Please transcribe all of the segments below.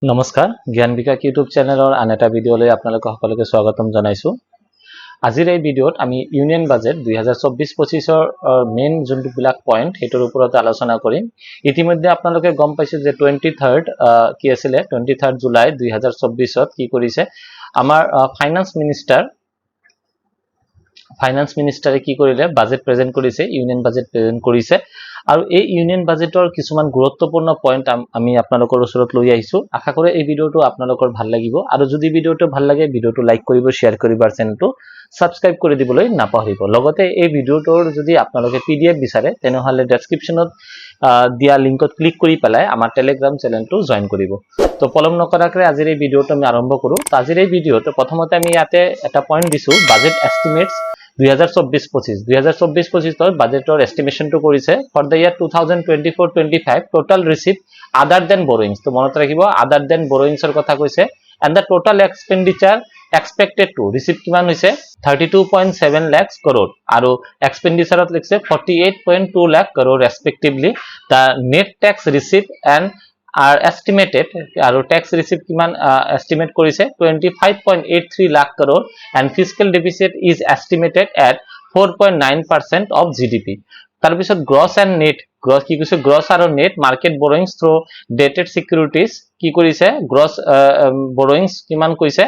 নমস্কাৰ জ্ঞান বিকাশ ইউটিউব চেনেলৰ আন এটা ভিডিঅ'লৈ আপোনালোক সকলোকে স্বাগতম জনাইছো। আজিৰ এই ভিডিঅ'ত আমি ইউনিয়ন বাজেট 2024-25 মেইন যোনবিলাক পইণ্ট হেতৰ ওপৰত আলোচনা কৰিম। ইতিমধ্যে আপোনালোকে গম পাইছে যে 23rd কি আছিল 23rd জুলাই 2024ত কি কৰিছে আমাৰ ফাইনান্স মিনিষ্টাৰে কি কৰিলে বাজেট প্ৰেজেন্ট কৰিছে, ইউনিয়ন বাজেট প্ৰেজেন্ট কৰিছে আৰু এই ইউনিয়ন বাজেটৰ কিছুমান গুৰুত্বপূৰ্ণ পইণ্ট আমি আপোনালোকৰ ওচৰত লৈ আহিছো। আশা কৰো এই ভিডিঅ'টো আপোনালোকৰ ভাল লাগিব আৰু যদি ভিডিঅ'টো ভাল লাগে ভিডিঅ'টো লাইক কৰিব, শেয়াৰ কৰিব আৰু চেনেলটো সাবস্ক্ৰাইব কৰি দিবলৈ নাপাহৰিব। লগতে এই ভিডিঅ'টোৰ যদি আপোনালোকে PDF বিচাৰে তেনেহলে ডেসক্ৰিপচনত দিয়া লিংকত ক্লিক কৰি পেলাই আমাৰ টেলিগ্ৰাম চেনেলটো জয়েন কৰিব। তো পলম নকৰাকৈ আজিৰ এই ভিডিঅ'টো আমি আৰম্ভ কৰো। আজিৰ এই ভিডিঅ'টো প্ৰথমতে আমি ইয়াতে এটা পইণ্ট দিছো বাজেট এস্টিমেটস 2024-25 বাজেটৰ এস্টিমেশনটো কৰিছে for the year 2024-25 total receive other than বৰোইংস। তো মনত ৰাখিব আদাৰ দেন বৰোইংসৰ কথা কৈছে and the total expenditure expected to receive কিমান হৈছে 32.7 লাখ crore আৰু এক্সপেন্ডিচাৰত লিখছে 48.2 lakh crore respectively. The net tax received and are estimated আৰু tax received কিমান estimate কৰিছে 25.83 lakh crore and fiscal deficit is estimated at 4.9% of GDP. তাৰ পিছত gross and net কি কৈছে gross আৰু net market borrowings through dated securities কি কৰিছে gross borrowings কিমান কৈছে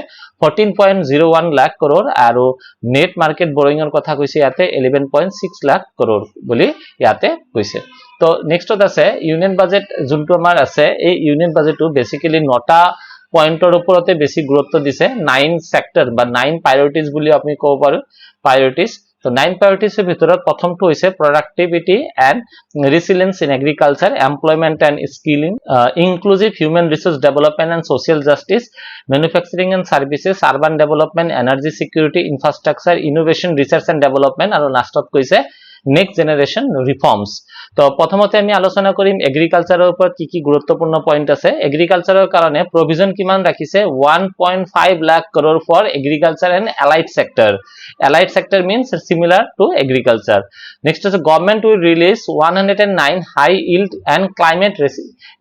14.01 লাখ crore আৰু net market borrowing ৰ কথা কৈছে ইয়াতে 11.6 লাখ crore বুলি ইয়াতে কৈছে। তো নেক্সটত আছে ইউনিয়ন বাজেট যোনটো আমাৰ আছে এই ইউনিয়ন বাজেটটো বেসিক্যালি 9টা পইণ্টৰ ওপৰতে বেছি গুৰুত্ব দিছে। 9 সেক্টৰ বা 9 প্ৰায়োৰিটিজ বুলি আমি ক'ব পাৰো প্ৰায়োৰিটিজ। তো 9 প্ৰায়োৰিটিজৰ ভিতৰত প্ৰথমটো হৈছে productivity and resilience in agriculture, employment and skilling, inclusive human resource development and social justice, manufacturing and services, urban development, energy security, infrastructure, innovation, research and development আৰু লাষ্টত কৈছে next generation reforms. তো প্ৰথমতে আমি আলোচনা কৰিম এগ্ৰিকালচাৰৰ ওপৰত কি কি গুৰুত্বপূৰ্ণ পইণ্ট আছে। এগ্ৰিকালচাৰৰ কাৰণে প্ৰভিজন কিমান ৰাখিছে 1.5 lakh crore for agriculture and allied sector. Allied sector means similar to agriculture. Next is government will release 109 high yield and climate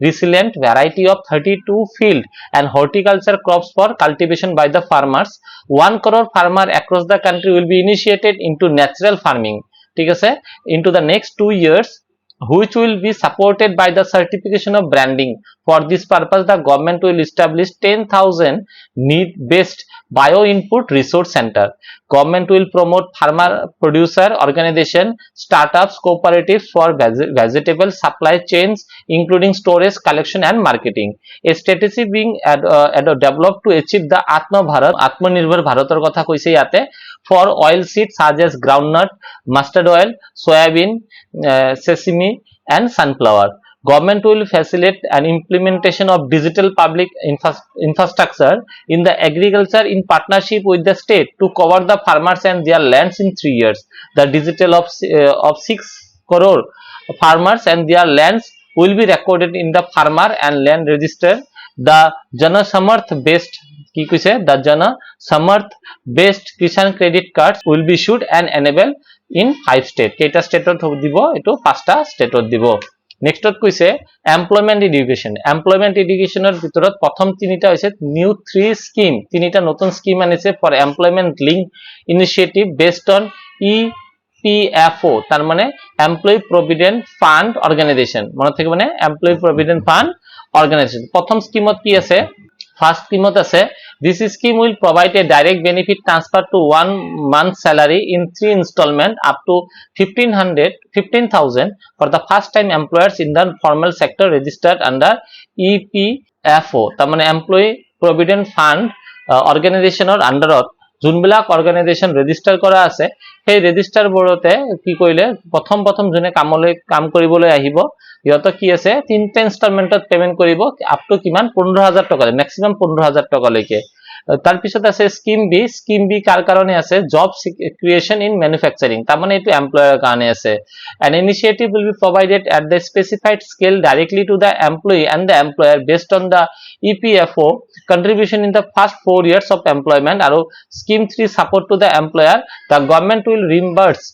resilient variety of 32 field and horticulture crops for cultivation by the farmers. 1 crore farmer across the country will be initiated into natural farming. ঠিক আছে into the next 2 years which will be supported by the certification of branding. For this purpose the government will establish 10,000 need based bio input resource center. Government will promote farmer producer organization, startups, cooperatives for vegetable supply chains including storage, collection and marketing. A strategy being developed to achieve the Atmanirbhar Bharator কথা কৈছে ইয়াতে for oil seeds such as groundnut, mustard oil, soybean, sesame and sunflower. Government will facilitate an implementation of digital public infrastructure in the agriculture in partnership with the state to cover the farmers and their lands in 3 years. The digital of 6 crore farmers and their lands will be recorded in the farmer and land register. The Jana Samarth based কি কৈছে the Jana Samarth based Kisan credit cards will be issued and enable in 5 state. কেইটা স্টেটত দিব এটো 5টা স্টেটত দিব। নেক্সটত কৈছে employment এডুকেশনৰ ভিতৰত প্ৰথম তিনিটা হৈছে নিউ 3 স্কিম, তিনিটা নতুন স্কিম আনিছে for employment link initiative based on EPFO তার মানে এমপ্লয়ি প্রভিডেন্ট ফান্ড অর্গানাইজেশন। মনত থাকে মানে এমপ্লয়ি প্রভিডেন্ট ফান্ড অর্গানাইজেশন। প্রথম স্কিমত কি আছে ফার্স্ট স্কিমত আছে this scheme will provide a direct benefit transfer to 1 month salary in 3 installment up to 15,000 for the first time employers in the formal sector registered under EPFO তার মানে employee provident fund অর্গানাইজেশনৰ আন্ডাৰত যোনবিলাক organisation register কৰা আছে সেই register বোৰতে কি কৰিলে প্ৰথম জনে কাম কৰিবলৈ আহিব ইহঁতক কি আছে তিনটা ইনষ্টলমেন্টত পেমেন্ট কৰিব আপ টু কিমান 15,000 টকা ম্যাক্সিমাম 15,000 টকা লৈকে। তার পিছত আছে স্কিম বি কার কারণে আছে জব ক্রিয়েশন ইন ম্যানুফ্যাকচারিং তার মানে এটো এমপ্লয়ার কারণে আছে। an initiative will be provided at the specified scale directly to the employee and the employer based on the EPFO contribution in the first 4 years of employment. আৰু scheme 3 support to the employer, the government will reimburse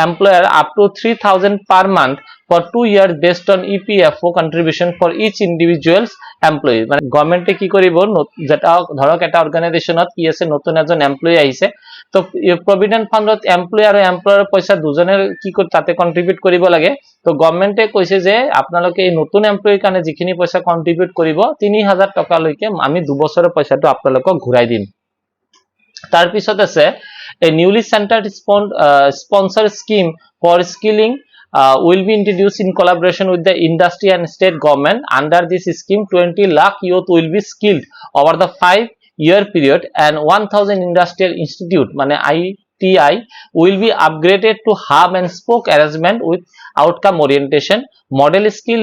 employer up to 3000 per month for 2 years based on EPFO contribution for each individual's employee মানে গভর্নমেন্টে কি করিব যেটা ধরক এটা অর্গানাইজেশনত কি আছে নতুন এজন এমপ্লয়ি আহিছে তো প্রভিডেন্ট ফান্ডত এমপ্লয়ি আৰু এমপ্লয়াৰ পইচা দুজনে কি তাতে কন্ট্ৰিবিউট কৰিব লাগে তো গভর্নমেন্টে কৈছে যে আপোনালোকে এই নতুন এমপ্লয়িৰ কাৰণে যিখিনি পইচা কন্ট্ৰিবিউট কৰিব 3000 টকা লৈকে আমি 2 বছৰৰ পইচাটো আপোনালোকক ঘূৰাই দিম তাৰ পিছত আছে a newly centered sponsor scheme for skilling will be introduced in collaboration with the industry and state government. Under this scheme 20 lakh youth will be skilled over the 5-year period and 1000 industrial institute mane ITI will be upgraded to hub and spoke arrangement with outcome orientation. Model skill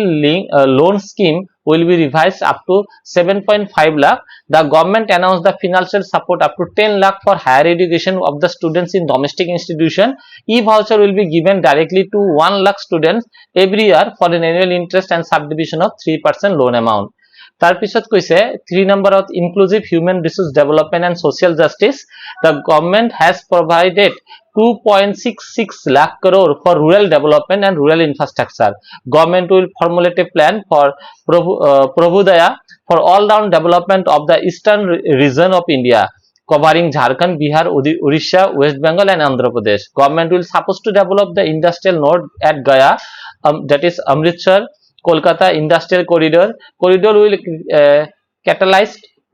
loan scheme will be revised up to 7.5 lakh. The government announced the financial support up to 10 lakh for higher education of the students in domestic institution. E-voucher will be given directly to 1 lakh students every year for an annual interest and subdivision of 3% loan amount. তার পিছত কৈছে 3 নম্বৰত inclusive human resource development and social justice. The government has provided 2.66 lakh crore for rural development and rural infrastructure. Government will formulate a plan for Prabhudaya for all-round development of the eastern region of India, covering Jharkhand, Bihar, Odisha, West Bengal and Andhra Pradesh. Government will supposed to develop the industrial node at Gaya, that is Amritsar, Kolkata industrial corridor. Corridor will catalyze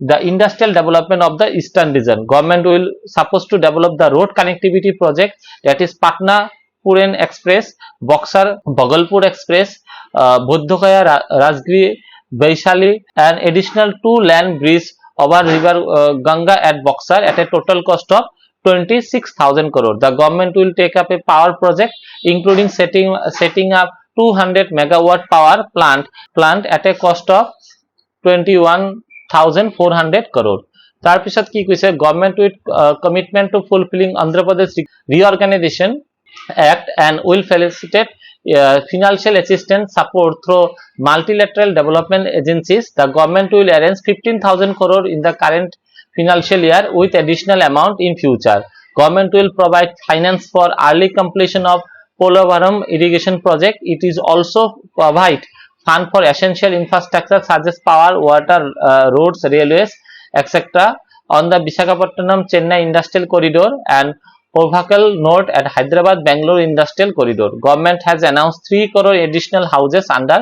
the industrial development of the eastern region. Government will supposed to develop the road connectivity project, that is Patna Puran Express, Boxar Bhagalpur Express, Bodhgaya Rajgiri Vaishali, and additional 2 land bridge over river Ganga at Boxar at a total cost of 26,000 crore. The government will take up a power project including setting up 200 megawatt power plant at a cost of 21,400 crore. তার পিছত কি কৈছে government with commitment to fulfilling Andhra Pradesh Reorganization Act and will facilitate financial assistance support through multilateral development agencies. The government will arrange 15,000 crore in the current financial year with additional amount in future. Government will provide finance for early completion of Polavaram irrigation project. It is also provide fund for essential infrastructure such as power, water, roads, railways, etc. on the Visakhapatnam Chennai industrial corridor and Orvakal node at Hyderabad Bangalore industrial corridor. Government has announced 3 crore additional houses under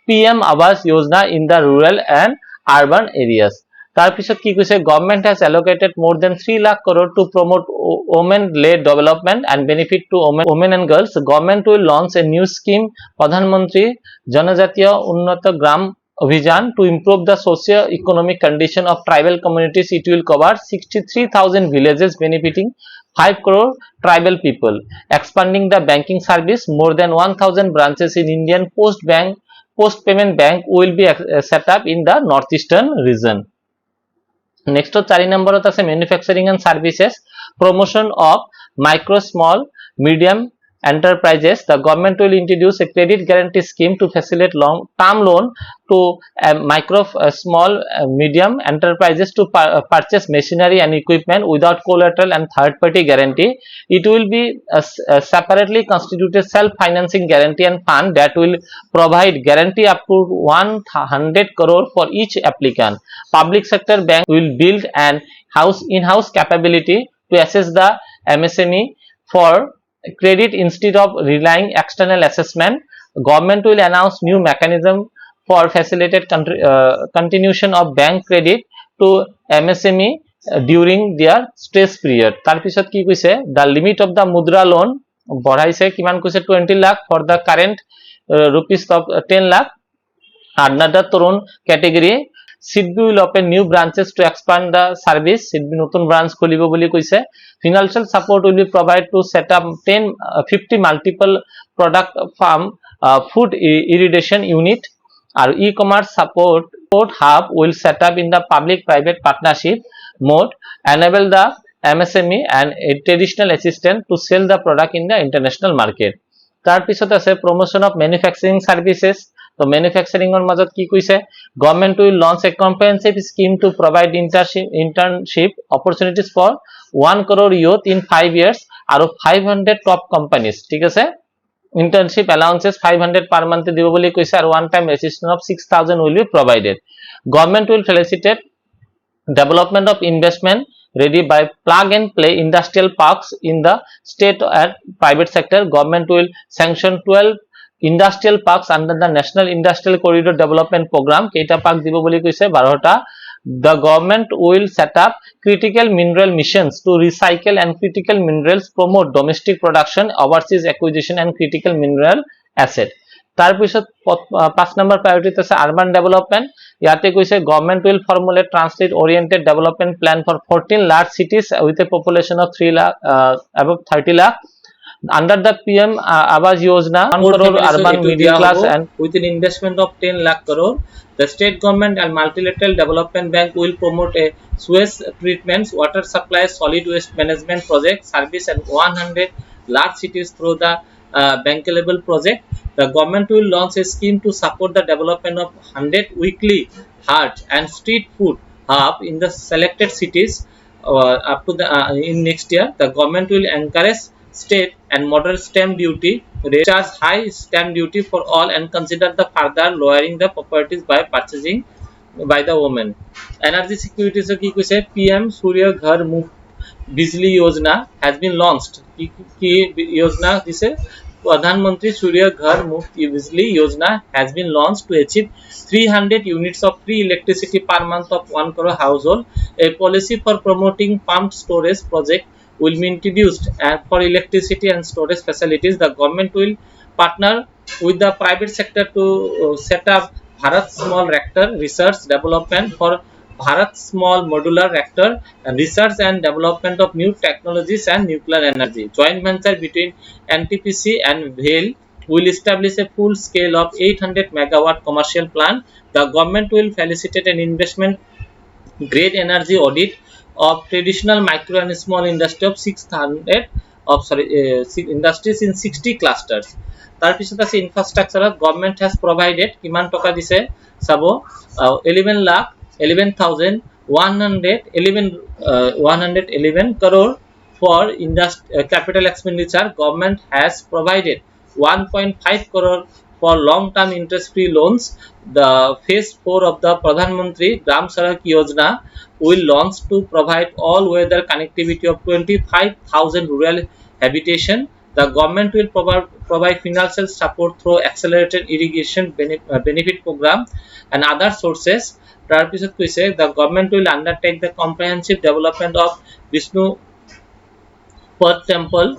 PM Awas Yojana in the rural and urban areas. তার পিছত কি কৈছে government has allocated more than 3 lakh crore to promote women-led development and benefit to women and girls. Government will launch a new scheme Pradhan Mantri Janajatiya Unnata Gram Abhijan to improve the socio-economic condition of tribal communities. It will cover 63,000 villages benefiting 5 crore tribal people. Expanding the banking service, more than 1,000 branches in Indian Post Payment Bank will be set up in the northeastern region. Next 4 নম্বরত আছে manufacturing and services promotion of micro small medium enterprises. The government will introduce a credit guarantee scheme to facilitate long-term loan to micro, small, medium enterprises to purchase machinery and equipment without collateral and third-party guarantee. It will be a separately constituted self-financing guarantee and fund that will provide guarantee up to 100 crore for each applicant. Public sector bank will build an in-house capability to assess the MSME for credit instead of relying external assessment. Government will announce new mechanism for facilitated continuation of bank credit to MSME during their stress period. তার পিছত কি কৈছে the limit of the mudra loan বঢ়াইছে কিমান কৈছে 20 lakh for the current rupees of 10 lakh. Another Tarun category SIDBI will open new branches to expand the service. SIDBI নতুন branch খুলিব বুলি কৈছে. Financial support will be provided to set up 50 multiple product farm food irrigation unit. Our e-commerce support hub will set up in the public-private partnership mode, enable the MSME and a traditional assistant to sell the product in the international market. তার পিছত আছে promotion of manufacturing services. So manufacturing on মাজত কি কৈছে government will launch a comprehensive scheme to provide internship opportunities for 1 crore youth in 5 years আৰু 500 top companies ঠিক আছে internship allowances 500 per month দিব বুলি কৈছে আৰু one time assistance of 6000 will be provided. Government will facilitate development of investment ready by plug and play industrial parks in the state and private sector. Government will sanction 12 industrial parks under the National Industrial Corridor Development Program. Keita park dibo boli koise 12ta. The government will set up critical mineral missions to recycle and critical minerals, promote domestic production, overseas acquisition and critical mineral asset. তাৰ পিছত 5 number প্ৰায়োৰিটি আছে urban development ইয়াতে কৈছে government will formulate translate oriented development plan for 14 large cities with a population of 3 lakh above 30 lakh under the PM Awas Yojana 1 crore urban middle class and with an investment of 10 lakh crore. The state government and multilateral development bank will promote a sewage treatments, water supply, solid waste management project service and 100 large cities through the bankable project. The government will launch a scheme to support the development of 100 weekly hut and street food hub in the selected cities up to the in next year. The government will encourage state and moderate stamp duty, recharge high stamp duty for all and consider the further lowering the properties by purchasing by the women. Energy security se ki koise PM Surya Ghar Muft Bijli Yojana has been launched. Ki yojana dise Pradhan Mantri Surya Ghar Muft Bijli Yojana has been launched to achieve 300 units of free electricity per month of 1 crore household. A policy for promoting pumped storage project will be introduced and for electricity and storage facilities. The government will partner with the private sector to set up Bharat Small Reactor Research Development for Bharat Small Modular Reactor and research and development of new technologies and nuclear energy. Joint venture between NTPC and VAIL will establish a full scale of 800 megawatt commercial plant. The government will facilitate an investment grade energy audit of traditional micro and small industry of 600 of industries in 60 clusters. Tar pisot ase infrastructure government has provided kiman toka dise sabo 111 crore for capital expenditure. Government has provided 1.5 crore for long term interest free loans. The phase 4 of the Pradhan Mantri Gram Sadak Yojana will launch to provide all weather connectivity of 25,000 rural habitation. The government will provide financial support through accelerated irrigation benefit program and other sources. The government will undertake the comprehensive development of Vishnu Path Temple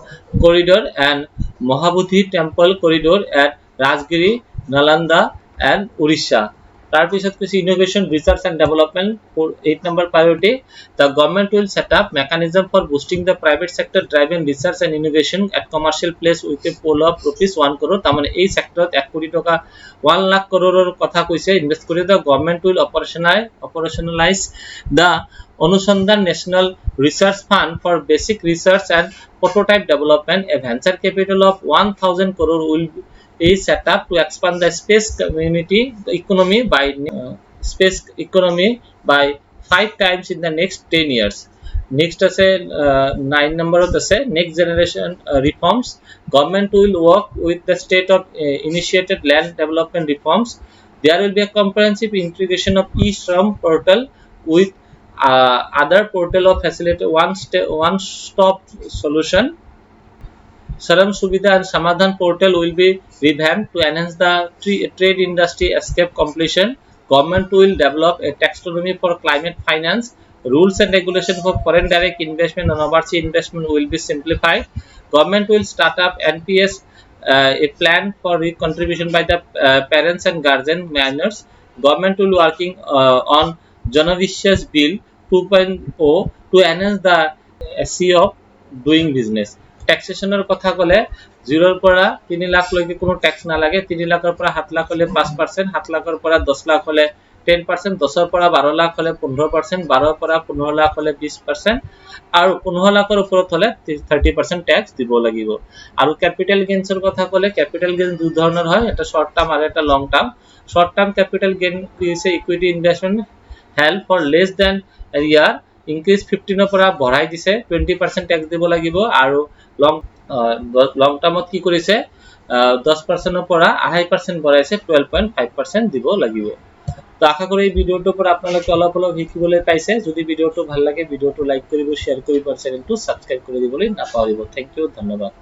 Corridor and Mahabodhi Temple Corridor at Rajgiri, Nalanda and Odisha. Innovation, research and development for 8 number priority. The government will set up mechanism for boosting the private sector driving research and innovation at commercial place with a pool of rupees 1 crore. Tamane ei sector 1 koti toka 1 lakh crore kotha koise invest kore. The government will operationalize the Anusandhan National Research Fund for basic research and prototype development. A venture capital of 1000 crore will is set up to expand the space economy by 5 times in the next 10 years. Next ase 9 number ase next generation reforms. Government will work with the state of initiated land development reforms. There will be a comprehensive integration of e-Shram portal with other portal of facility one stop solution. Saram Subhida and Samadhan portal will be revamped to enhance the trade industry escape completion. Government will develop a taxonomy for climate finance. Rules and regulations for foreign direct investment and overseas investment will be simplified. Government will start up NPS, a plan for contribution by the parents and guardian minors. Government will working on Janavishya's Bill 2.0 to enhance the SE of doing business. ট্যাক্সেশনৰ কথা কলে 0 ৰ পৰা 3 লাখ লৈকে কোনো tax না লাগে 3 লাখৰ পৰা 7 লাখ হলে 5%, 7 লাখৰ পৰা 10 লাখ হলে 10%, 10 ৰ পৰা 12 লাখ হলে 15%, 12 ৰ পৰা 15 লাখ হলে 20% আৰু 15 লাখৰ ওপৰত হলে 30% ট্যাক্স দিব লাগিব। আৰু ক্যাপিটাল গেইনছৰ কথা কলে ক্যাপিটাল গেইন দুই ধৰণৰ হয়, এটা শর্ট টার্ম আৰু এটা long term. Short term capital gain is equity investment held for less than a year, increase 15 ৰ পৰা বঢ়াই দিছে 20% ট্যাক্স দিব লাগিব আৰু লং টার্মত কি কৰিছে 10% পৰা 2.5% বঢ়াইছে 12.5% দিব লাগিব তো আশা করি এই ভিডিওটোৰ পৰা আপোনালোকে অলপ শিকিবলৈ পাইছে যদি ভিডিওটো ভাল লাগে ভিডিওটো লাইক কৰিব শেয়াৰ কৰিব আৰু চেনেলটো সাবস্ক্ৰাইব কৰি দিবলৈ নাপাহৰিব থ্যাংক ইউ ধন্যবাদ